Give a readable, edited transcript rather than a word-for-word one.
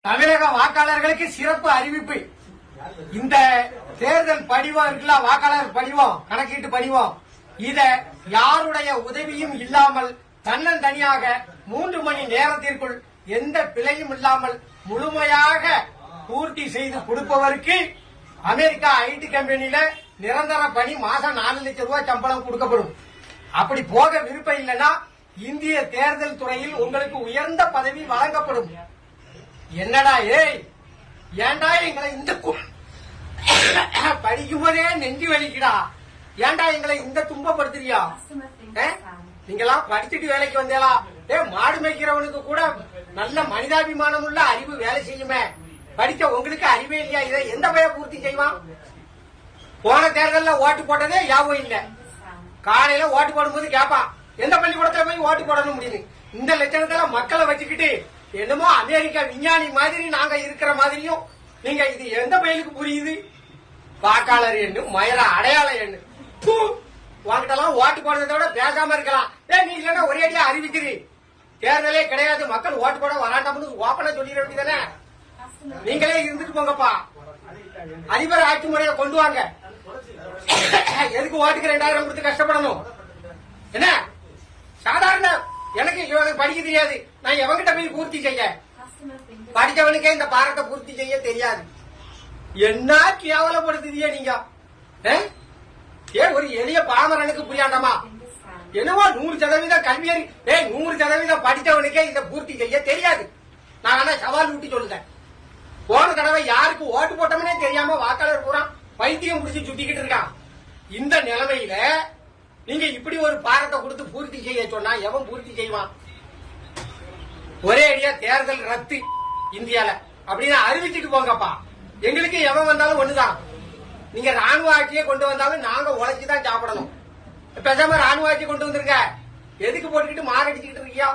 தமிழக வாக்காளர்களுக்கு சிறப்பு அறிவிப்பு. இந்த தேர்தல் படிவம் இருக்குல்ல, வாக்காளர் படிவம், கணக்கீட்டு படிவம், இத யாருடைய உதவியும் இல்லாமல் தன்னந்தனியாக 3 மணி நேரத்திற்குள் எந்த பிழையும் இல்லாமல் முழுமையாக பூர்த்தி செய்து கொடுப்பவருக்கு அமெரிக்கா ஐடி கம்பெனியில நிரந்தர பணி, மாசம் 4 லட்சம் ரூபாய் சம்பளம் கொடுக்கப்படும். அப்படி போக விருப்பம் இல்லைன்னா இந்திய தேர்தல் துறையில் உங்களுக்கு உயர்ந்த பதவி வழங்கப்படும். என்னடா ஏய், ஏண்டா எங்களை இந்த படிக்கும்போதே நெஞ்சு வலிக்குடா, ஏண்டா எங்களை இந்த துன்பப்படுத்துறியா? நீங்களாம் படிச்சுட்டு வேலைக்கு வந்தேலா? மாடு மேய்க்கிறவனுக்கு கூட நல்ல மனிதாபிமானம் உள்ள அறிவு வேலை செய்யுமே, படிக்க உங்களுக்கு அறிவே இல்லையா? இதை எந்த பையன் பூர்த்தி செய்வான்? போன தேர்தலில் ஓட்டு போட்டதே ஞாபகம் இல்ல. காலையில ஓட்டு போடும்போது கேட்பான், எந்த பள்ளிக்கூடத்துல போய் ஓட்டு போடணும் முடியுது. இந்த லட்சணத்துல மக்களை வச்சுக்கிட்டு என்னமோ அமெரிக்கா விஞ்ஞானி மாதிரி நாங்க இருக்கிற மாதிரியும் நீங்க, இது எந்த பயிலுக்கு புரியுது? வாக்காளர் எண்ணு, மயிர அடையாள எண்ணு, உங்ககிட்டலாம் ஓட்டு போடுறத விட பேசாம இருக்கலாம். நீ இல்லன்னா ஒரே அடியா அறிவிக்கிறீ, தேர்தலே கிடையாது, மக்கள் ஓட்டு போட வராண்டாம்னு ஓப்பனா சொல்லிட வேண்டியதானே. நீங்களே இருந்துட்டு போங்கப்பா, அதிபர் ஆட்சி முறையை கொண்டு வாங்க. எதுக்கு ஓட்டுக்கு 2000 கொடுத்து கஷ்டப்படணும்? என்ன சாதாரண, எனக்கு படிக்க தெரியாது, நான் எவங்கிட்ட போய் பூர்த்தி செய்ய? படிச்சவனுக்கே இந்த பாரத்தை பூர்த்தி செய்ய தெரியாது. என்ன கேவலப்படுத்துதிய நீங்க? ஒரு எளிய பாமரனுக்கு புரியாண்டாமா? என்னவோ 100% கல்வியறி, 100% படித்தவனுக்கே இதை பூர்த்தி செய்ய தெரியாது. நான் ஆனா சவால் ஊட்டி சொல்லுறேன். போன தடவை யாருக்கு ஓட்டு போட்டோம்னே தெரியாம வாக்காளர் பூரா பைத்தியம் முடிச்சு சுத்திக்கிட்டு இருக்கான். இந்த நிலைமையில நீங்க இப்படி ஒரு பாரத்தை கொடுத்து பூர்த்தி செய்ய சொன்னா எவன் பூர்த்தி செய்வான்? ஒரே அடியா தேர்தல் ரத்து இந்தியால அப்படின்னு அறிவிச்சுட்டு போங்கப்பா. எங்களுக்கு எவன் வந்தாலும் ஒண்ணுதான். நீங்க ராணுவ ஆட்சியை கொண்டு வந்தாலும் நாங்க உழைச்சுதான் சாப்பிடணும். பேசாம ராணுவ ஆட்சி கொண்டு வந்திருக்க, எதுக்கு போட்டுக்கிட்டு மாரடிச்சுக்கிட்டு இருக்கியா?